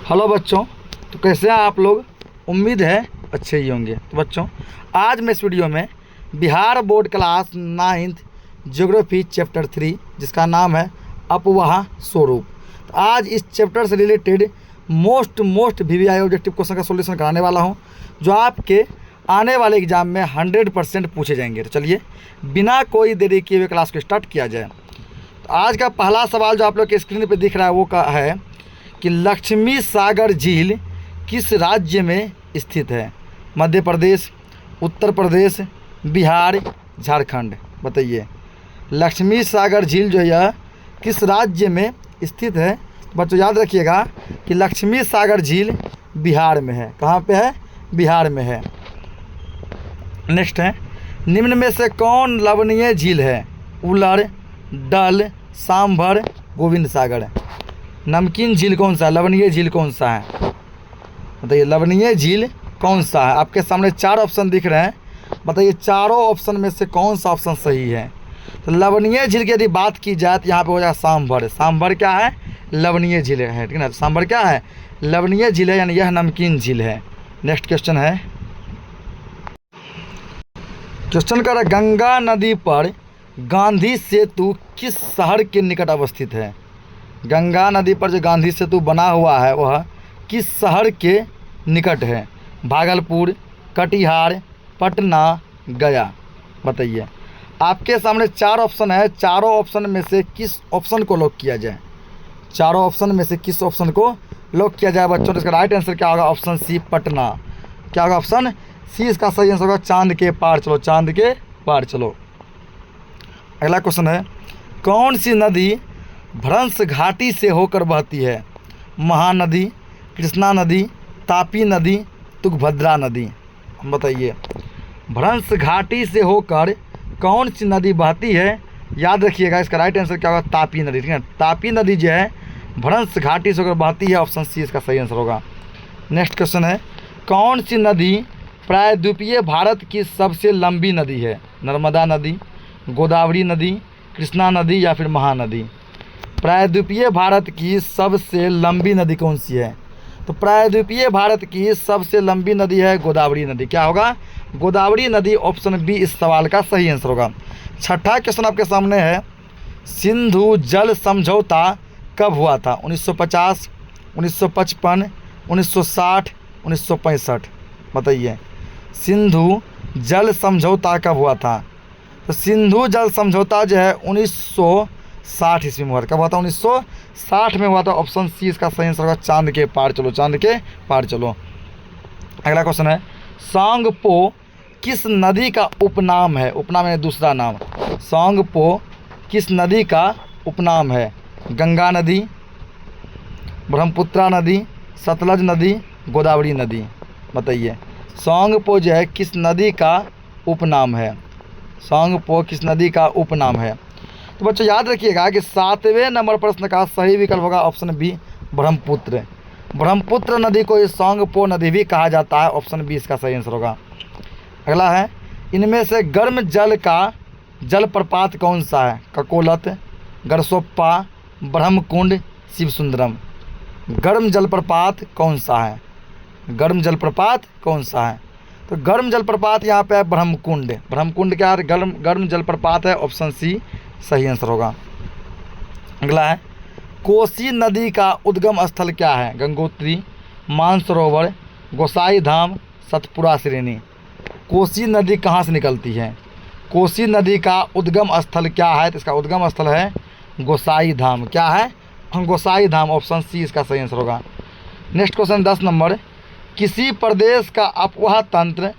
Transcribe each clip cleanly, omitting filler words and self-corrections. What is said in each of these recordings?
Hello बच्चों, तो कैसे हैं आप लोग। उम्मीद है अच्छे ही होंगे। तो बच्चों, आज मैं इस वीडियो में Bihar board class 9th geography chapter 3 जिसका नाम है अपवाह स्वरूप, तो आज इस चैप्टर से related most VVI objective question का सॉल्यूशन कराने वाला हूं, जो आपके आने वाले एग्जाम में 100% पूछे जाएंगे। तो चलिए बिना कोई देरी किए हुए क्लास को स्टार्ट किया जाए। तो आज का पहला सवाल जो आप लोग के स्क्रीन पर दिख रहा है वो का है कि लक्ष्मी सागर झील किस राज्य में स्थित है। मध्य प्रदेश, उत्तर प्रदेश, बिहार, झारखंड। बताइए लक्ष्मी सागर झील जो है यह किस राज्य में स्थित है। बच्चों याद रखिएगा कि लक्ष्मी सागर झील बिहार में है। कहाँ पे है? बिहार में है। नेक्स्ट है, निम्न में से कौन लवणीय झील है? उलर, डल, सांभर, गोविंद सागर। नमकीन झील कौन सा है? लवणीय झील कौन सा है? बताइए लवणीय झील कौन सा है। आपके सामने 4 ऑप्शन दिख रहे हैं, बताइए चारों ऑप्शन में से कौन सा ऑप्शन सही है। तो लवणीय झील की यदि बात की जाए तो यहाँ पे हो जाएगा सांभर। सांभर क्या है? लवणीय झील है, ठीक है ना। सांभर क्या है? लवणीय झील है, यानी यह नमकीन झील है। नेक्स्ट क्वेश्चन है, क्वेश्चन कर गंगा नदी पर गांधी सेतु किस शहर के निकट अवस्थित है? गंगा नदी पर जो गांधी सेतु बना हुआ है वह किस शहर के निकट है? भागलपुर, कटिहार, पटना, गया। बताइए आपके सामने 4 ऑप्शन है, चारों ऑप्शन में से किस ऑप्शन को लॉक किया जाए? चारों ऑप्शन में से किस ऑप्शन को लॉक किया जाए बच्चों? तो इसका राइट आंसर क्या होगा? Option C, Patna. क्या होगा? ऑप्शन सी इसका सही आंसर होगा। चांद के पार चलो, चांद के पार चलो। अगला क्वेश्चन है, कौन सी नदी भ्रंश घाटी से होकर बहती है? महानदी, कृष्णा नदी, तापी नदी, तुंगभद्रा नदी। बताइए भ्रंश घाटी से होकर कौन सी नदी बहती है? याद रखिएगा इसका राइट आंसर क्या होगा? तापी नदी, ठीक है। तापी नदी जो है भ्रंश घाटी से होकर बहती है। ऑप्शन सी इसका सही आंसर होगा। नेक्स्ट क्वेश्चन है, कौन सी नदी प्रायद्वीपीय भारत की सबसे लंबी नदी है? नर्मदा नदी, गोदावरी नदी, कृष्णा नदी या फिर महानदी। प्रायद्वीपीय भारत की सबसे लंबी नदी कौन सी है? तो प्रायद्वीपीय भारत की सबसे लंबी नदी है गोदावरी नदी। क्या होगा? गोदावरी नदी। ऑप्शन बी इस सवाल का सही आंसर होगा। छठा क्वेश्चन आपके सामने है, सिंधु जल समझौता कब हुआ था? 1950, 1955, 1960, 1965। बताइए सिंधु जल समझौता कब हुआ था? तो सिंधु जल समझौता जो है 1960 ईस्वी में हुआ। कब हुआ था? 1960 में हुआ था। ऑप्शन सी इसका सही आंसर होगा। चांद के पार चलो, चांद के पार चलो। अगला क्वेश्चन है, सांगपो किस नदी का उपनाम है? उपनाम है दूसरा नाम। सांगपो किस नदी का उपनाम है? गंगा नदी, ब्रह्मपुत्रा नदी, सतलज नदी, गोदावरी नदी। बताइए सांगपो जो है किस नदी का उपनाम है? सांगपो किस नदी का उपनाम है? तो बच्चों याद रखिएगा कि 7वें नंबर प्रश्न का सही विकल्प होगा ऑप्शन बी, ब्रह्मपुत्र। ब्रह्मपुत्र नदी को सांगपो नदी भी कहा जाता है। ऑप्शन बी इसका सही आंसर होगा। अगला है, इनमें से गर्म जल का जलप्रपात कौन सा है? ककोलत, गरसोप्पा, ब्रह्मकुंड, शिवसुंदरम। गर्म जलप्रपात कौन सा है? गर्म जलप्रपात कौन सा है? तो गर्म जलप्रपात यहाँ पे है ब्रह्मकुंड। ब्रह्मकुंड क्या है? गर्म जलप्रपात है। ऑप्शन सी सही आंसर होगा। अगला है, कोसी नदी का उद्गम स्थल क्या है? गंगोत्री, मानसरोवर, गोसाई धाम, सतपुरा श्रेणी। कोसी नदी कहाँ से निकलती है? कोसी नदी का उद्गम स्थल क्या है? तो इसका उद्गम स्थल है गोसाई धाम। क्या है? गोसाई धाम। ऑप्शन सी इसका सही आंसर होगा। नेक्स्ट क्वेश्चन 10 नंबर, किसी प्रदेश का अपवाह तंत्र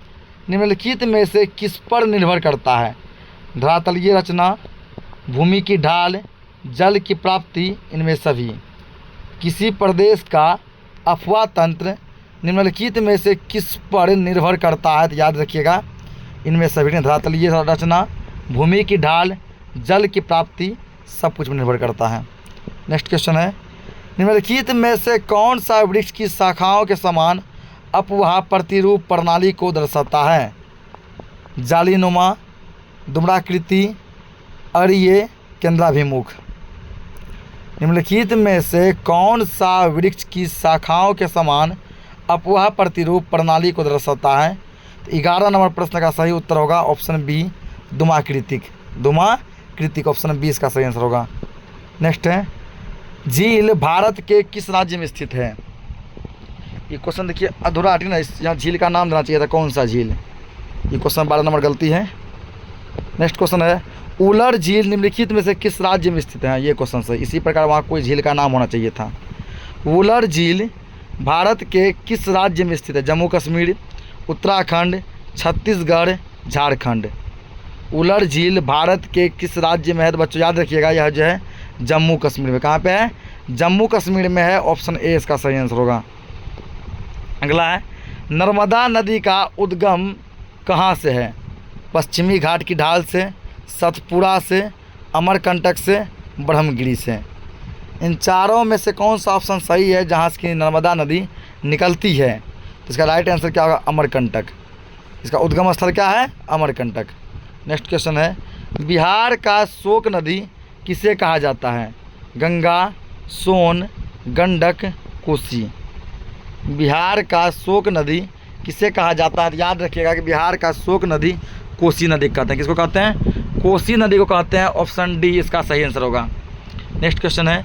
निम्नलिखित में से किस पर निर्भर करता है? धरातलीय रचना, भूमि की ढाल, जल की प्राप्ति, इनमें सभी। किसी प्रदेश का अपवाह तंत्र निम्नलिखित में से किस पर निर्भर करता है? तो याद रखिएगा इनमें सभी। धरातलीय रचना, भूमि की ढाल, जल की प्राप्ति, सब कुछ पर निर्भर करता है। नेक्स्ट क्वेश्चन है, निम्नलिखित में से कौन सा वृक्ष की शाखाओं के समान अपवाह प्रतिरूप प्रणाली को दर्शाता है? जालीनुमा, दुमड़ाकृति, अरिये, केंद्राभिमुख। निम्नलिखित में से कौन सा वृक्ष की शाखाओं के समान अपवाह प्रतिरूप प्रणाली को दर्शाता है? तो 11 नंबर प्रश्न का सही उत्तर होगा ऑप्शन बी, धूमाकृतिक। धूमाकृतिक ऑप्शन बी इसका सही आंसर होगा। नेक्स्ट है, झील भारत के किस राज्य में स्थित है? ये क्वेश्चन देखिए अधूरा हटी ना, यहाँ झील का नाम देना चाहिए था, कौन सा झील। ये क्वेश्चन 12 नंबर गलती है। नेक्स्ट क्वेश्चन है, उलर झील निम्नलिखित में से किस राज्य में स्थित है? ये क्वेश्चन सही, इसी प्रकार वहाँ कोई झील का नाम होना चाहिए था। उलर झील भारत के किस राज्य में स्थित है? जम्मू कश्मीर, उत्तराखंड, छत्तीसगढ़, झारखंड। उलर झील भारत के किस राज्य में है? तो बच्चों याद रखिएगा, यह जो है जम्मू कश्मीर में। कहाँ पे है? जम्मू कश्मीर में है, ऑप्शन ए इसका सही आंसर होगा। अगला है, नर्मदा नदी का उद्गम कहाँ से है? पश्चिमी घाट की ढाल से, सतपुड़ा से, अमरकंटक से, ब्रह्मगिरी से। इन चारों में से कौन सा ऑप्शन सही है जहाँ से नर्मदा नदी निकलती है? तो इसका राइट आंसर क्या होगा? अमरकंटक। इसका उद्गम स्थल क्या है? अमरकंटक। नेक्स्ट क्वेश्चन है, बिहार का शोक नदी किसे कहा जाता है? गंगा, सोन, गंडक, कोसी। बिहार का शोक नदी किसे कहा जाता है? याद रखिएगा कि बिहार का शोक नदी कोसी नदी कहते हैं। किसको कहते हैं? कोसी नदी को कहते हैं, ऑप्शन डी इसका सही आंसर होगा। नेक्स्ट क्वेश्चन है,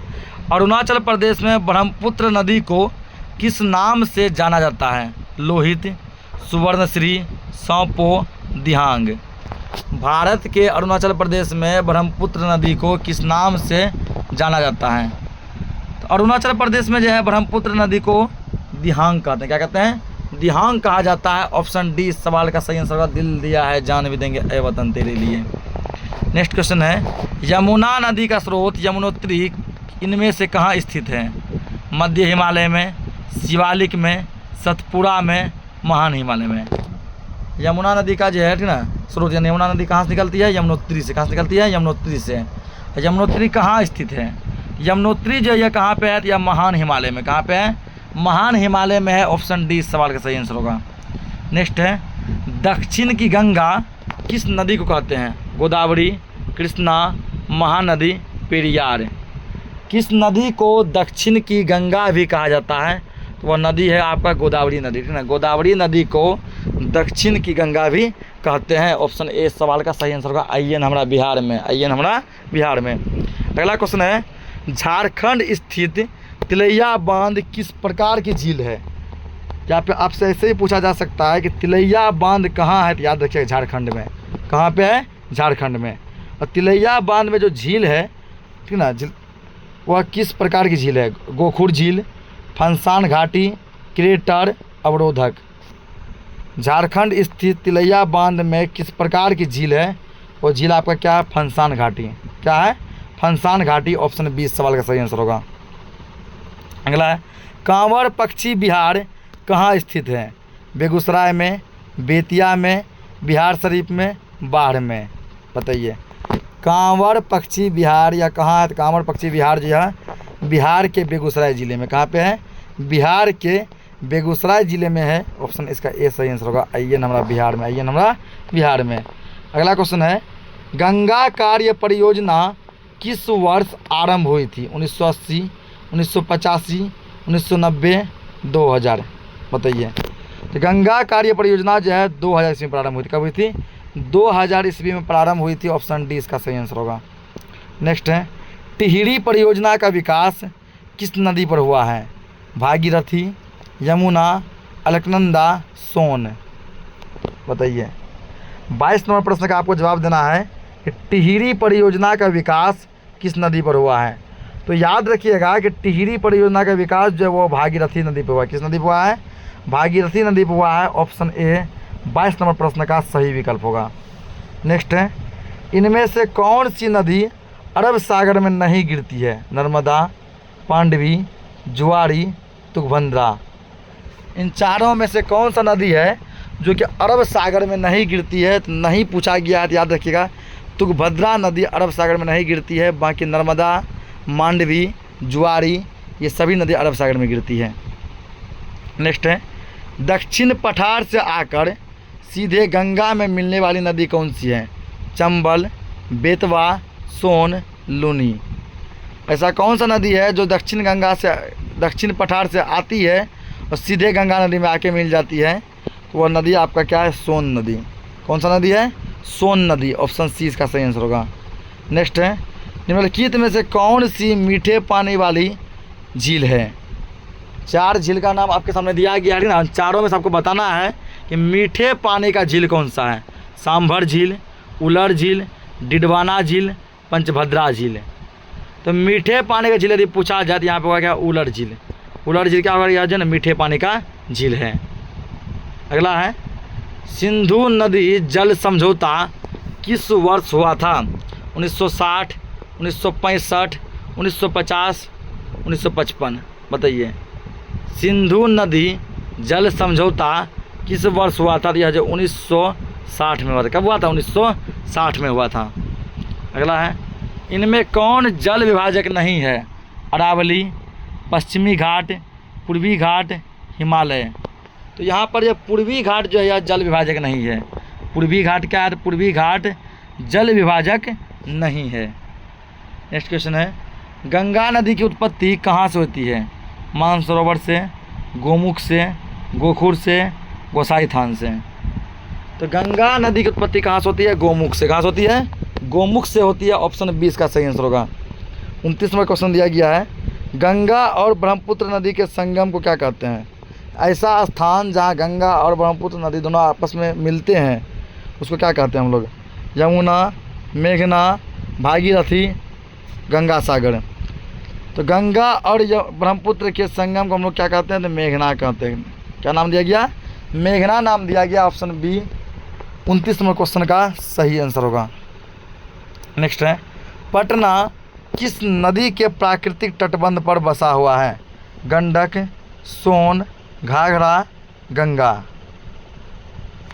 अरुणाचल प्रदेश में ब्रह्मपुत्र नदी को किस नाम से जाना जाता है? लोहित, सुवर्णश्री, सौंपो, दिहांग। भारत के अरुणाचल प्रदेश में ब्रह्मपुत्र नदी को किस नाम से जाना जाता है? तो अरुणाचल प्रदेश में जो है ब्रह्मपुत्र नदी को दिहांग कहते हैं। क्या कहते हैं? दिहांग कहा जाता है, ऑप्शन डी इस सवाल का सही आंसर होगा। दिल दिया है जान भी देंगे ए वतन तेरे लिए। नेक्स्ट क्वेश्चन है, यमुना नदी का स्रोत यमुनोत्री इनमें से कहाँ स्थित है? मध्य हिमालय में, शिवालिक में, सतपुड़ा में, महान हिमालय में। यमुना नदी का जो है ठीक ना स्रोत, यमुना नदी कहाँ से निकलती है? यमुनोत्री से। कहाँ से निकलती है? यमुनोत्री से। यमुनोत्री कहाँ स्थित है? यमुनोत्री जो है कहाँ पे है? तो यह महान हिमालय में। कहाँ पे है? महान हिमालय में है, ऑप्शन डी इस सवाल का सही आंसर होगा। नेक्स्ट है, दक्षिण की गंगा किस नदी को कहते हैं? गोदावरी, कृष्णा, महानदी, पेरियार। किस नदी को दक्षिण की गंगा भी कहा जाता है? तो वह नदी है आपका गोदावरी नदी, ठीक है। गोदावरी नदी को दक्षिण की गंगा भी कहते हैं, ऑप्शन ए सवाल का सही आंसर होगा। आइएन हमारा बिहार में, आइएन हमारा बिहार में। अगला क्वेश्चन है, झारखंड स्थित तिलैया बांध किस प्रकार की झील है? क्या पे आपसे ऐसे ही पूछा जा सकता है कि तिलैया बांध कहाँ है? तो याद रखिएगा झारखंड में। कहाँ पे है? झारखंड में। और तिलैया बांध में जो झील है ठीक ना, वह किस प्रकार की झील है? गोखुर झील, फंसान घाटी, क्रेटर, अवरोधक। झारखंड स्थित तिलैया बांध में किस प्रकार की झील है? वो झील आपका क्या है? फंसान घाटी। क्या है? फंसान घाटी, ऑप्शन बी सवाल का सही आंसर होगा। अगला है, कांवर पक्षी विहार कहाँ स्थित है? बेगूसराय में, बेतिया में, बिहार शरीफ में, बाढ़ में। बताइए, कांवर पक्षी विहार या कहाँ है? तो कांवर पक्षी विहार जो है बिहार के बेगूसराय ज़िले में। कहाँ पे है? बिहार के बेगूसराय ज़िले में है, ऑप्शन इसका ए सही आंसर होगा। आइएन हमारा बिहार में, आइएन हमारा बिहार में। अगला क्वेश्चन है, गंगा कार्य परियोजना किस वर्ष आरंभ हुई थी? 1980, 1985, 1990, 2000। बताइए। तो गंगा कार्य परियोजना जो है 2000 ईस्वी में प्रारंभ हुई थी। कब हुई थी? 2000 ईस्वी में प्रारंभ हुई थी, ऑप्शन डी इसका सही आंसर होगा। नेक्स्ट है, टिहरी परियोजना का विकास किस नदी पर हुआ है? भागीरथी, यमुना, अलकनंदा, सोन। बताइए। 22 नंबर प्रश्न का आपको जवाब देना है कि टिहरी परियोजना का विकास किस नदी पर हुआ है? तो याद रखिएगा कि टिहरी परियोजना का विकास जो है वो भागीरथी नदी पर हुआ है। किस नदी पर हुआ है? भागीरथी नदी पर हुआ है, ऑप्शन ए 22 नंबर प्रश्न का सही विकल्प होगा। नेक्स्ट है, इनमें से कौन सी नदी अरब सागर में नहीं गिरती है? नर्मदा, पांडवी, जुआरी, तुंगभद्रा। इन चारों में से कौन सा नदी है जो कि अरब सागर में नहीं गिरती है? तो नहीं पूछा गया है, तो याद रखिएगा तुंगभद्रा नदी अरब सागर में नहीं गिरती है। बाकी नर्मदा, मांडवी, जुआरी ये सभी नदी अरब सागर में गिरती है। नेक्स्ट है, दक्षिण पठार से आकर सीधे गंगा में मिलने वाली नदी कौन सी है? चंबल, बेतवा, सोन, लूनी। ऐसा कौन सा नदी है जो दक्षिण पठार से आती है और सीधे गंगा नदी में आके मिल जाती है? तो वह नदी आपका क्या है? सोन नदी। कौन सा नदी है? सोन नदी। ऑप्शन सी इसका सही आंसर होगा। नेक्स्ट है, निम्नलिखित में से कौन सी मीठे पानी वाली झील है? 4 झील का नाम आपके सामने दिया गया है ना, चारों में से आपको बताना है कि मीठे पानी का झील कौन सा है। सांभर झील, उलर झील, डिडवाना झील, पंचभद्रा झील। तो मीठे पानी का झील यदि पूछा जाए तो यहाँ पे होगा क्या? उलर झील। उलर झील क्या होगा? यह जो ना मीठे पानी का झील है। अगला है, सिंधु नदी जल समझौता किस वर्ष हुआ था? 1960, 1965, 1950, 1955। बताइए, सिंधु नदी जल समझौता किस वर्ष हुआ था? तो यह जो 1960 में हुआ था। कब हुआ था? 1960 में हुआ था। अगला है, इनमें कौन जल विभाजक नहीं है? अरावली, पश्चिमी घाट, पूर्वी घाट, हिमालय। तो यहाँ पर यह पूर्वी घाट जो है यह जल विभाजक नहीं है। पूर्वी घाट क्या है? तो पूर्वी घाट जल विभाजक नहीं है। नेक्स्ट क्वेश्चन है, गंगा नदी की उत्पत्ति कहाँ से होती है? मानसरोवर से, गोमुख से, गोखुर से, गोसाई थान से। तो गंगा नदी की उत्पत्ति कहाँ से होती है? गोमुख से। कहाँ से होती है? गोमुख से होती है। ऑप्शन 20 का सही आंसर होगा। 29वां क्वेश्चन दिया गया है, गंगा और ब्रह्मपुत्र नदी के संगम को क्या कहते हैं? ऐसा स्थान जहाँ गंगा और ब्रह्मपुत्र नदी दोनों आपस में मिलते हैं उसको क्या कहते हैं हम लोग? यमुना, मेघना, भागीरथी, गंगा सागर। तो गंगा और ब्रह्मपुत्र के संगम को हम लोग क्या कहते हैं? तो मेघना कहते हैं। क्या नाम दिया गया? मेघना नाम दिया गया। ऑप्शन बी 29वां क्वेश्चन का सही आंसर होगा। नेक्स्ट है, पटना किस नदी के प्राकृतिक तटबंध पर बसा हुआ है? गंडक, सोन, घाघरा, गंगा।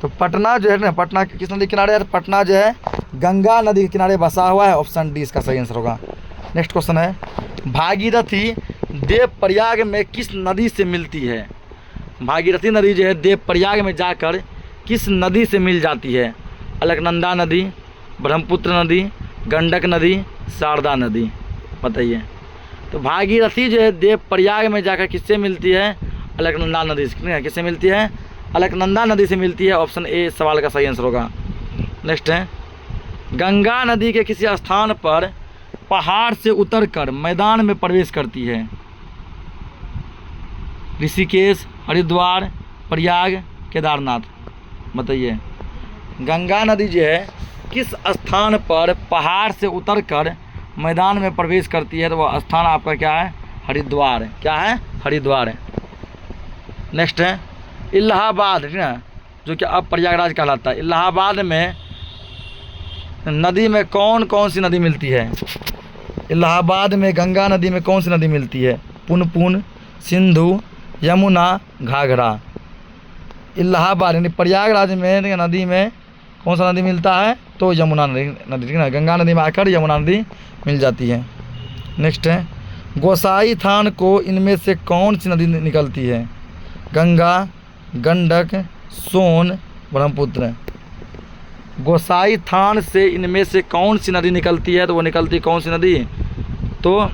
तो पटना जो है ना, पटना किस नदी के किनारे है? पटना जो है गंगा नदी के किनारे बसा हुआ है। ऑप्शन डी इसका सही आंसर होगा। नेक्स्ट क्वेश्चन है, भागीरथी देवप्रयाग में किस नदी से मिलती है? भागीरथी नदी जो है देवप्रयाग में जाकर किस नदी से मिल जाती है? अलकनंदा नदी, ब्रह्मपुत्र नदी, गंडक नदी, शारदा नदी। बताइए। तो भागीरथी जो है देवप्रयाग में जाकर किससे मिलती है? अलकनंदा नदी से। किससे मिलती है? अलकनंदा नदी से मिलती है। ऑप्शन ए सवाल का सही आंसर होगा। नेक्स्ट है, गंगा नदी के किसी स्थान पर पहाड़ से उतरकर मैदान में प्रवेश करती है? ऋषिकेश, हरिद्वार, प्रयाग, केदारनाथ। बताइए, गंगा नदी जो है किस स्थान पर पहाड़ से उतरकर मैदान में प्रवेश करती है? तो वह स्थान आपका क्या है? हरिद्वार। क्या है? हरिद्वार। नेक्स्ट है, इलाहाबाद, ठीक है, जो कि अब प्रयागराज कहलाता है। इलाहाबाद में नदी में कौन कौन सी नदी मिलती है? इलाहाबाद में गंगा नदी में कौन सी नदी मिलती है? पुनपुन, सिंधु, यमुना, घाघरा। इलाहाबाद यानी प्रयागराज में नदी में कौन सा नदी मिलता है? तो यमुना नदी, ठीक है। गंगा नदी में आकर यमुना नदी मिल जाती है। नेक्स्ट है, गोसाई थान को इनमें से कौन सी नदी निकलती है? गंगा, गंडक, सोन, ब्रह्मपुत्र। गोसाई थान से इनमें से कौन सी नदी निकलती है? तो वो निकलती कौन सी नदी? तो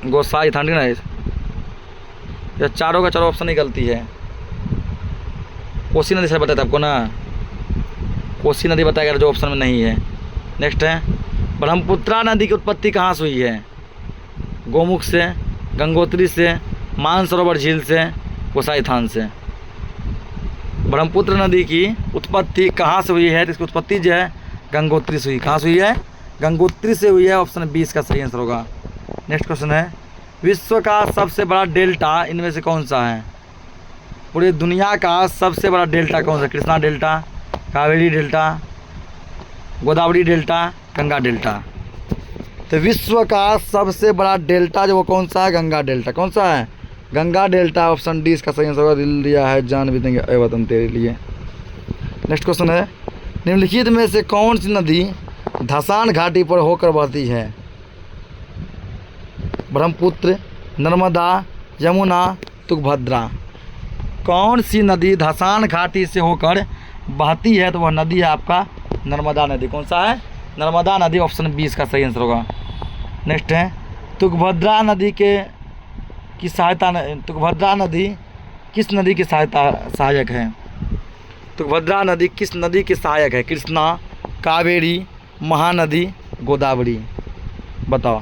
गोसाई थान, ठीक है। ये चारों का चारों ऑप्शन निकलती है। कोसी नदी से बताया था आपको ना, कोसी नदी बताया गया जो ऑप्शन में नहीं है। नेक्स्ट है, ब्रह्मपुत्रा नदी की उत्पत्ति कहाँ से हुई है? गोमुख से, गंगोत्री से, मानसरोवर झील से, गोसाई थान से। ब्रह्मपुत्र नदी की उत्पत्ति कहाँ से हुई है? तो इसकी उत्पत्ति जो है गंगोत्री से हुई। कहाँ से हुई है? गंगोत्री से हुई है। ऑप्शन 20 का सही आंसर होगा। नेक्स्ट क्वेश्चन है, विश्व का सबसे बड़ा डेल्टा इनमें से कौन सा है? पूरी दुनिया का सबसे बड़ा डेल्टा कौन सा? Krishna delta, Kaveri delta, Godavari delta, Ganga delta. तो विश्व का सबसे बड़ा डेल्टा जो वो कौन सा है? गंगा डेल्टा। कौन सा है? गंगा डेल्टा। ऑप्शन डी इसका सही आंसर होगा। दिल दिया है जान भी देंगे ए वतन तेरे लिए। नेक्स्ट क्वेश्चन है, निम्नलिखित में से कौन सी नदी धसान घाटी पर होकर बहती है? ब्रह्मपुत्र, नर्मदा, यमुना, तुंगभद्रा। कौन सी नदी धसान घाटी से होकर बहती है? तो वह नदी है आपका नर्मदा नदी। कौन सा है? नर्मदा नदी। ऑप्शन 20 का सही आंसर होगा। नेक्स्ट है तुंगभद्रा नदी की सहायता तुंगभद्रा नदी किस नदी की सहायक है? तुंगभद्रा नदी किस नदी की सहायक है? कृष्णा, कावेरी, महानदी, गोदावरी। बताओ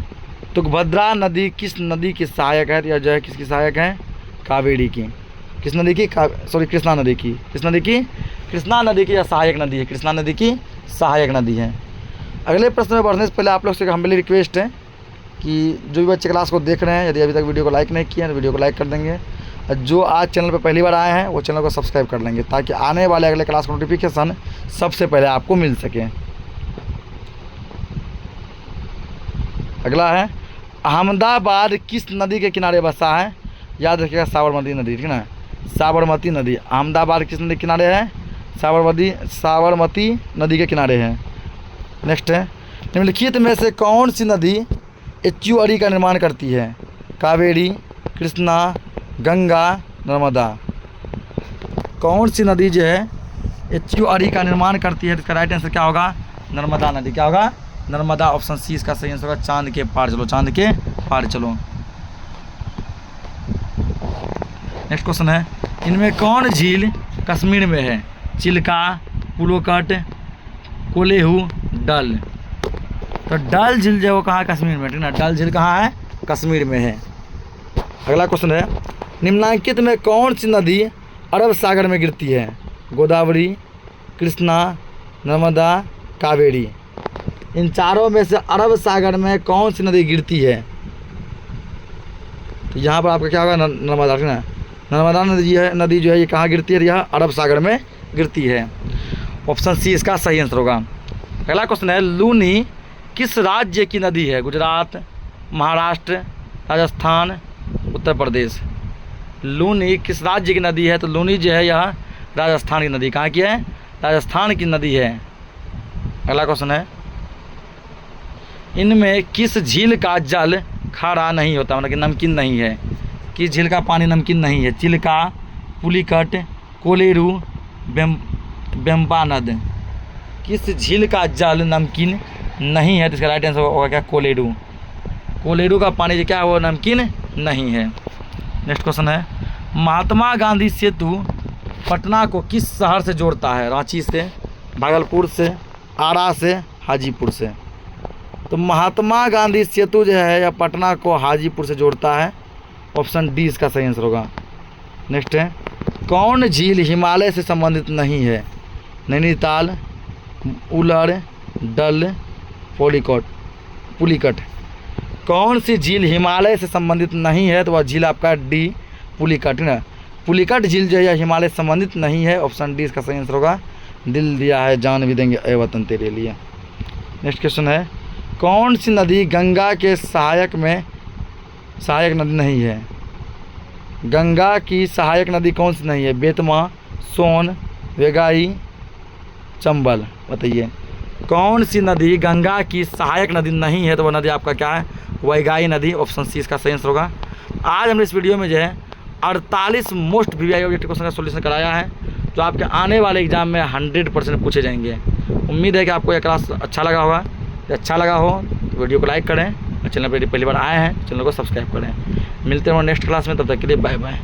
तुंगभद्रा नदी किस नदी की सहायक है? या जो है किसकी सहायक है? कावेरी की। किस नदी की? कृष्णा नदी की। किस नदी की? कृष्णा नदी की या सहायक नदी है? कृष्णा नदी की सहायक नदी है। अगले प्रश्न में बढ़ने से पहले आप लोग से हमारी रिक्वेस्ट है कि जो भी बच्चे क्लास को देख रहे हैं, यदि अभी तक वीडियो को लाइक नहीं किए हैं तो वीडियो को लाइक कर देंगे, और जो आज चैनल पर पहली बार आए हैं वो चैनल को सब्सक्राइब कर लेंगे, ताकि आने वाले अगले क्लास का नोटिफिकेशन सबसे पहले आपको मिल सके। अगला है अहमदाबाद किस नदी के किनारे बसा है? याद रखिएगा साबरमती नदी, ठीक ना, साबरमती नदी। अहमदाबाद किस नदी के किनारे है? साबरमती नदी के किनारे है। नेक्स्ट है निम्नलिखित में से कौन सी नदी एस्चुअरी का निर्माण करती है? कावेरी, कृष्णा, गंगा, नर्मदा। कौन सी नदी जो है एस्चुअरी का निर्माण करती है? इसका राइट आंसर क्या होगा? नर्मदा नदी। क्या होगा? नर्मदा। ऑप्शन सी इसका सही आंसर होगा। चांद के पार चलो, चांद के पार चलो। नेक्स्ट क्वेश्चन है इनमें कौन झील कश्मीर में है? चिल्का, पुलोकट, कोलेहू, डल। तो डल झील जो है वो कहाँ? कश्मीर में, ठीक ना। डल झील कहाँ है? कश्मीर में है। अगला क्वेश्चन है निम्नलिखित में कौन सी नदी अरब सागर में गिरती है? गोदावरी, कृष्णा, नर्मदा, कावेरी। इन चारों में से अरब सागर में कौन सी नदी गिरती है? तो यहाँ पर आपका क्या होगा? नर्मदा, ठीक ना। नर्मदा नदी जो है ये कहाँ गिरती है? यह अरब सागर में गिरती है। ऑप्शन सी इसका सही आंसर होगा। अगला क्वेश्चन है लूनी किस राज्य की नदी है? गुजरात, महाराष्ट्र, राजस्थान, उत्तर प्रदेश। लूनी किस राज्य की नदी है? तो लूनी जो है यह राजस्थान की नदी। कहाँ की है? राजस्थान की नदी है। अगला क्वेश्चन है इनमें किस झील का जल खारा नहीं होता, मतलब कि नमकीन नहीं है? किस झील का पानी नमकीन नहीं है? चिल्का, पुलिकट, कोलेरू, बेम्बानद। किस झील का जल नमकीन नहीं है? तो इसका राइट आंसर होगा क्या? कोलेरू। कोलेरू का पानी जो क्या है वो नमकीन नहीं है। नेक्स्ट क्वेश्चन है महात्मा गांधी सेतु पटना को किस शहर से जोड़ता है? रांची से, भागलपुर से, आरा से, हाजीपुर से। तो महात्मा गांधी सेतु जो है या पटना को हाजीपुर से जोड़ता है। ऑप्शन डी इसका सही आंसर होगा। नेक्स्ट है कौन झील हिमालय से संबंधित नहीं है? नैनीताल, उलर, डल, पुलिकट। कौन सी झील हिमालय से संबंधित नहीं है? तो वह झील आपका डी पुलिकट ना। पुलिकट झील जो है हिमालय से संबंधित नहीं है। ऑप्शन डी इसका सही आंसर होगा। दिल दिया है जान भी देंगे ए वतन तेरे लिए। नेक्स्ट क्वेश्चन है कौन सी नदी गंगा के सहायक नदी नहीं है? गंगा की सहायक नदी कौन सी नहीं है? बेतमा, सोन, वेगाई, चंबल। बताइए कौन सी नदी गंगा की सहायक नदी नहीं है? तो वह नदी आपका क्या है? वैगाई नदी। ऑप्शन सी इसका सही आंसर होगा। आज हमने इस वीडियो में जो है 48 मोस्ट वीवीआई ऑब्जेक्टिव क्वेश्चन का सोल्यूशन कराया है, जो आपके आने वाले एग्जाम में 100% पूछे जाएंगे। उम्मीद है कि आपको यह क्लास अच्छा लगा होगा। यदि अच्छा लगा हो तो वीडियो को लाइक करें, और चैनल पर पहली बार आए हैं चैनल को सब्सक्राइब करें। मिलते हैं नेक्स्ट क्लास में, तब तक के लिए बाय बाय।